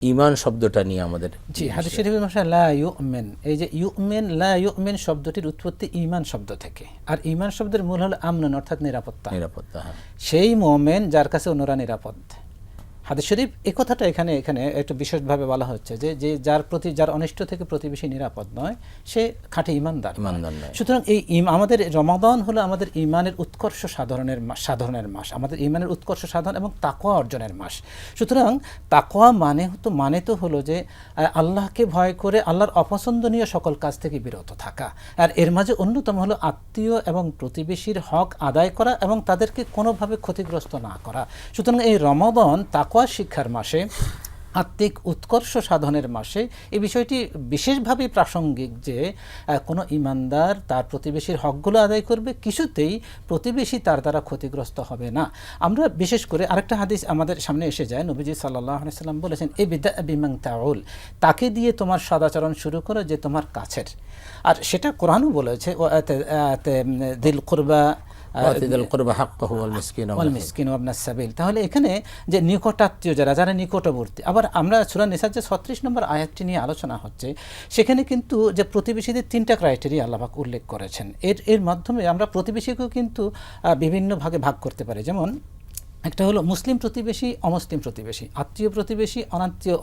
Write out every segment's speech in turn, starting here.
ঈমান শব্দটা নিয়ে আমাদের। জি, হাদিস শরীফের ভাষা লা ইউমিন, এই যে ইউমিন, লা ইউমিন শব্দটির উৎপত্তি ঈমান শব্দ থেকে। আর ঈমান শব্দের মূল হলো আমন, অর্থাৎ নিরাপত্তা। নিরাপত্তা, হ্যাঁ। সেই মুমিন যার কাছে অন্যরা নিরাপদ। হাদিস শরীফ এই কথাটা এখানে একটু বিশেষভাবে বলা হচ্ছে যে যার অনিষ্ট থেকে প্রতিবেশী নিরাপদ নয়, সে খাঁটি ঈমানদার নয়। সুতরাং এই আমাদের রমাদান হলো আমাদের ঈমানের উৎকর্ষ সাধনের মাস, আমাদের ঈমানের উৎকর্ষ সাধন এবং তাকওয়া অর্জনের মাস। সুতরাং তাকওয়া মানে তো হলো যে আল্লাহকে ভয় করে আল্লাহর অপছন্দনীয় সকল কাজ থেকে বিরত থাকা। আর এর মাঝে অন্যতম হলো আত্মীয় এবং প্রতিবেশীর হক আদায় করা এবং তাদেরকে কোনোভাবে ক্ষতিগ্রস্ত না করা। সুতরাং এই রমাদান তাকওয়া শিক্ষার মাসে, আত্মিক উৎকর্ষ সাধনের মাসে এই বিষয়টি বিশেষভাবে প্রাসঙ্গিক যে কোনো ঈমানদার তার প্রতিবেশীর হকগুলো আদায় করবে, কিছুতেই প্রতিবেশী তার দ্বারা ক্ষতিগ্রস্ত হবে না। আমরা বিশেষ করে আরেকটা হাদিস আমাদের সামনে এসে যায়, নবীজি সাল্লাল্লাহু আলাইহি সাল্লাম বলেছেন, ইবদা বিমান তাউল, তাকে দিয়ে তোমার সদাচরণ শুরু করো যে তোমার কাছের। আর সেটা কোরআনও বলেছে, ও দিল কুরবা তাহলে এখানে যে নিকটাত্মীয় যারা নিকটবর্তী। আবার আমরা সূরা নিসার যে 36 নম্বর আয়াতটি নিয়ে আলোচনা হচ্ছে, সেখানে কিন্তু যে প্রতিবেশীদের 3টা ক্রাইটেরিয়া আল্লাহ পাক উল্লেখ করেছেন। এর মাধ্যমে আমরা প্রতিবেশীকেও কিন্তু বিভিন্ন ভাগে ভাগ করতে পারি। যেমন একটা হলো মুসলিম প্রতিবেশী, অমুসলিম প্রতিবেশী, আত্মীয় প্রতিবেশী,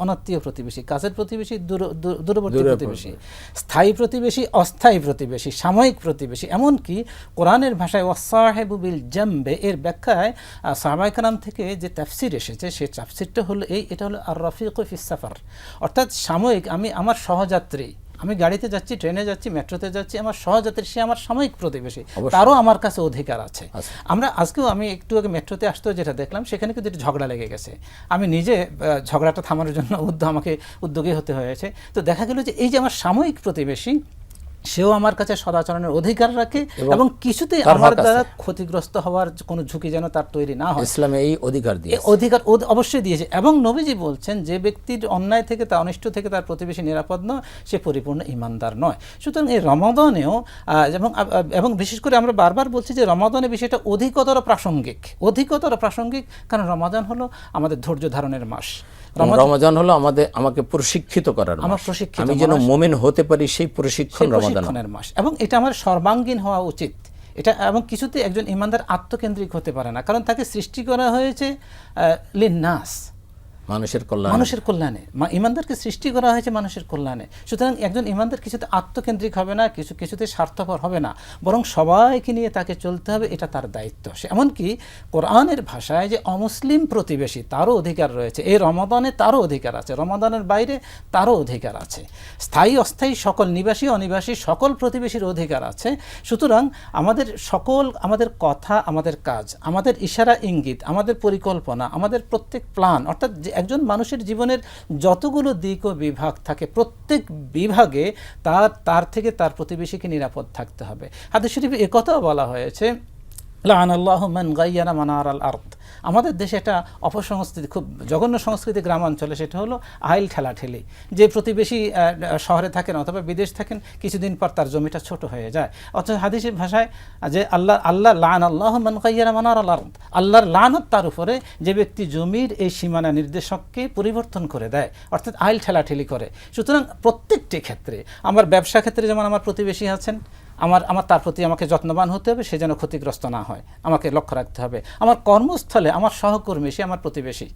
অনাত্মীয় প্রতিবেশী, কাছের প্রতিবেশী, দূরবর্তী প্রতিবেশী, স্থায়ী প্রতিবেশী, অস্থায়ী প্রতিবেশী, সাময়িক প্রতিবেশী। এমনকি কোরআনের ভাষায় ওয়াসাহিবু বিল জামবে এর ব্যাখ্যায় সাহাবায়ে কেরাম থেকে যে তাফসীর এসেছে, সেই তাফসীরটা হলো এটা হলো আর রফিকু ফিস সাফার, অর্থাৎ সাময়িক। আমার সহযাত্রী, আমি গাড়িতে যাচ্ছি, ট্রেনে যাচ্ছি, মেট্রোতে যাচ্ছি, আমার সহযাত্রী, সে আমার সাময়িক প্রতিবেশী, তারও আমার কাছে অধিকার আছে। আমরা আজকেও আমি একটু আগে মেট্রোতে আসতেও যেটা দেখলাম, সেখানে কিন্তু একটু ঝগড়া লেগে গেছে। আমি নিজে ঝগড়াটা থামানোর জন্য আমাকে উদ্যোগী হতে হয়েছে। তো দেখা গেল যে এই যে আমার সাময়িক প্রতিবেশী, সেও আমার কাছে সদাচরণের অধিকার রাখে এবং কিছুতেই আমার দ্বারা ক্ষতিগ্রস্ত হওয়ার কোনো ঝুঁকি যেন তার তৈরি না হয়। ইসলামে এই অধিকার অবশ্যই দিয়েছে। এবং নবীজি বলছেন, যে ব্যক্তির অন্যায় থেকে, তার অনিষ্ট থেকে তার প্রতিবেশী নিরাপদ নয়, সে পরিপূর্ণ ঈমানদার নয়। সুতরাং এই রমাদানেও এবং বিশেষ করে আমরা বারবার বলছি যে রমাদানের বিষয়টা অধিকতর প্রাসঙ্গিক, কারণ রমাদান হলো আমাদের ধৈর্য ধারণের মাস। রমাদান হলো আমাকে প্রশিক্ষিত করার মাস, আমি যেন মুমিন হতে পারি, সেই প্রশিক্ষণের মাস। এবং এটা আমার সর্বাঙ্গীন হওয়া উচিত। এটা এবং কিছুতে একজন ঈমানদার আত্মকেন্দ্রিক হতে পারে না, কারণ তাকে সৃষ্টি করা হয়েছে লিন্নাস, মানুষের কল্যাণে। ঈমানদারকে সৃষ্টি করা হয়েছে মানুষের কল্যাণে। সুতরাং একজন ঈমানদার কিছুতে আত্মকেন্দ্রিক হবে না, কিছুতে স্বার্থপর হবে না, বরং সবাইকে নিয়ে তাকে চলতে হবে, এটা তার দায়িত্ব। এমনকি কোরআনের ভাষায় যে অমুসলিম প্রতিবেশী, তারও অধিকার রয়েছে। এই রমাদানে তারও অধিকার আছে, রমাদানের বাইরে তারও অধিকার আছে। স্থায়ী অস্থায়ী সকল, নিবাসী অনিবাসী সকল প্রতিবেশীর অধিকার আছে। সুতরাং আমাদের কথা, আমাদের কাজ, আমাদের ইশারা ইঙ্গিত, আমাদের পরিকল্পনা, আমাদের প্রত্যেক প্ল্যান, অর্থাৎ একজন মানুষের জীবনের যতগুলো দিক ও বিভাগ থাকে, প্রত্যেক বিভাগে তার থেকে তার প্রতিবেশীকে নিরাপদ থাকতে হবে। হাদিস শরীফে একথাও বলা হয়েছে, লাআনাল্লাহু মান গায়্যারা মানারাল আরদ। আমাদের দেশে একটা অপসংস্কৃতি, খুব জঘন্য সংস্কৃতি গ্রামাঞ্চলে, সেটা হলো আইল ঠেলাঠেলি। যে প্রতিবেশী শহরে থাকেন অথবা বিদেশ থাকেন, কিছুদিন পর তার জমিটা ছোট হয়ে যায়। অথচ হাদিসের ভাষায় যে আল্লাহ লাআনাল্লাহু মান গায়্যারা মানারাল আরদ, আল্লাহর লানত তার উপরে যে ব্যক্তি জমির এই সীমানা নির্দেশককে পরিবর্তন করে দেয়, অর্থাৎ আইল ঠেলাঠেলি করে। সুতরাং প্রত্যেকটি ক্ষেত্রে, আমার ব্যবসা ক্ষেত্রে যেমন আমার প্রতিবেশী আছেন, আমার তার প্রতি আমাকে যত্নবান হতে হবে, সে যেন ক্ষতিগ্রস্ত না হয়, আমাকে লক্ষ্য রাখতে হবে। আমার কর্মস্থলে আমার সহকর্মী, সে আমার প্রতিবেশী,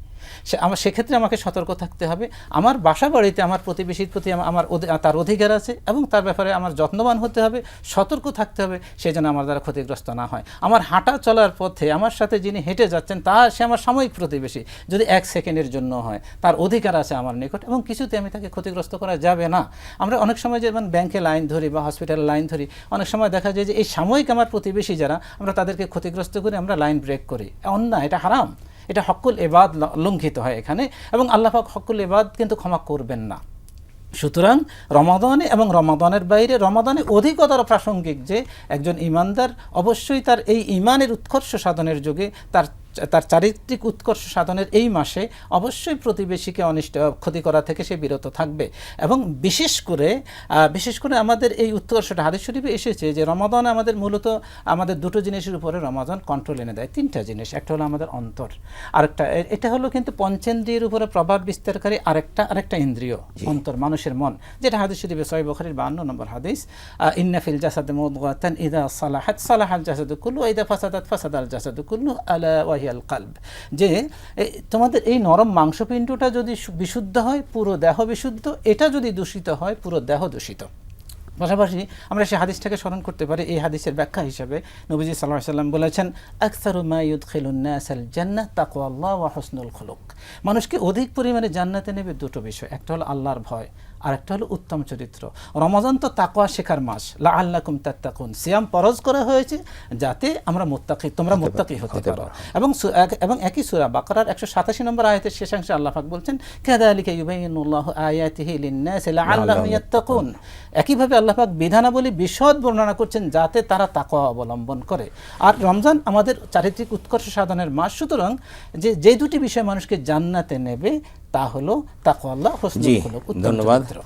সেক্ষেত্রে আমাকে সতর্ক থাকতে হবে। আমার বাসা বাড়িতে আমার প্রতিবেশীর প্রতি তার অধিকার আছে এবং তার ব্যাপারে আমার যত্নবান হতে হবে, সতর্ক থাকতে হবে, সে যেন আমার দ্বারা ক্ষতিগ্রস্ত না হয়। আমার হাঁটা চলার পথে আমার সাথে যিনি হেঁটে যাচ্ছেন, সে আমার সাময়িক প্রতিবেশী, যদি 1 সেকেন্ডের জন্য হয়, তার অধিকার আছে আমার নিকট এবং কিছুতে আমি তাকে ক্ষতিগ্রস্ত করা যাবে না। আমরা অনেক সময় যেমন ব্যাংকে লাইন ধরি বা হসপিটালে লাইন ধরি, অনেক সময় দেখা যায় যে এই সাময়িক আমার প্রতিবেশী যারা, আমরা তাদেরকে ক্ষতিগ্রস্ত করে আমরা লাইন ব্রেক করি। অন্যায়, এটা হারাম, এটা হকুল ইবাদ লঙ্ঘিত হয় এখানে, এবং আল্লাহ পাক হকুল ইবাদ কিন্তু ক্ষমা করবেন না। সুতরাং রমাদানে এবং রমাদানের বাইরে, রমাদানে অধিকতর প্রাসঙ্গিক যে একজন ঈমানদার অবশ্যই তার এই ঈমানের উৎকর্ষ সাধনের যুগে তার তার চারিত্রিক উৎকর্ষ সাধনের এই মাসে অবশ্যই প্রতিবেশীকে অনিষ্ট ক্ষতি করা থেকে সে বিরত থাকবে। এবং বিশেষ করে আমাদের এই উৎকর্ষটা হাদিস শরীফে এসেছে যে রমাদান আমাদের মূলত আমাদের দুটো জিনিসের উপরে রমাদান কন্ট্রোল এনে দেয়, তিনটা জিনিস। একটা হলো আমাদের অন্তর, আরেকটা এটা হলো কিন্তু পঞ্চেন্দ্রিয়ের উপরে প্রভাব বিস্তারকারী আরেকটা ইন্দ্রিয় অন্তর, মানুষের মন, যেটা হাদিস শরীফে সহিহ বুখারীর 52 নম্বর হাদিস, ইন্না ফিল জাসাদি মুদগাতান ইযা সালাহাত সালাহাল জাসাদু কুল্লু ওয়া ইযা ফাসাদাত ফাসাদাল জাসাদু কুল্লু আলা ওয়া হিয়াল কলব। যে তোমাদের এই নরম মাংসপিণ্ডটা যদি বিশুদ্ধ হয় পুরো দেহ বিশুদ্ধ, এটা যদি দূষিত হয় পুরো দেহ দূষিত। পাশাপাশি আমরা সেই হাদিসটাকে স্মরণ করতে পারি। এই হাদিসের ব্যাখ্যা হিসেবে নবীজি সাল্লাল্লাহু আলাইহি ওয়াসাল্লাম বলেছেন, আকসারু মা ইউদখিলুন নাসাল জান্নাহ তাকওয়াল্লাহ ওয়া হুসনুল খুলুক। মানুষকে অধিক পরিমাণে জান্নাতে নেবে দুটো বিষয়, একটা হলো আল্লাহর ভয় আর একটা হলো উত্তম চরিত্র। রমজান তো তাকওয়া শেখার মাস, লাআল্লাকুম তাত্তাকুন, সিয়াম ফরজ করা হয়েছে যাতে তোমরা মুত্তাকি হতে পারো। এবং একই সূরা বাকারার 187 নম্বর আয়াতের শেষাংশে আল্লাহ পাক বলছেন, কাযালিকা ইউবাইয়িনুল্লাহু আয়াতিহি লিন-নাসি লাআল্লাহুম ইয়াত্তাকুন। একইভাবে আল্লাহ পাক বিধানাবলী বিশদ বর্ণনা করছেন যাতে তারা তাকওয়া অবলম্বন করে। আর রমজান আমাদের চারিত্রিক উৎকর্ষ সাধনের মাস, সুতরাং যে দুটি বিষয় মানুষকে জান্নাতে নেবে তা হলো তাকওয়া, হুসনুল খুলুক, উত্তম চরিত্র।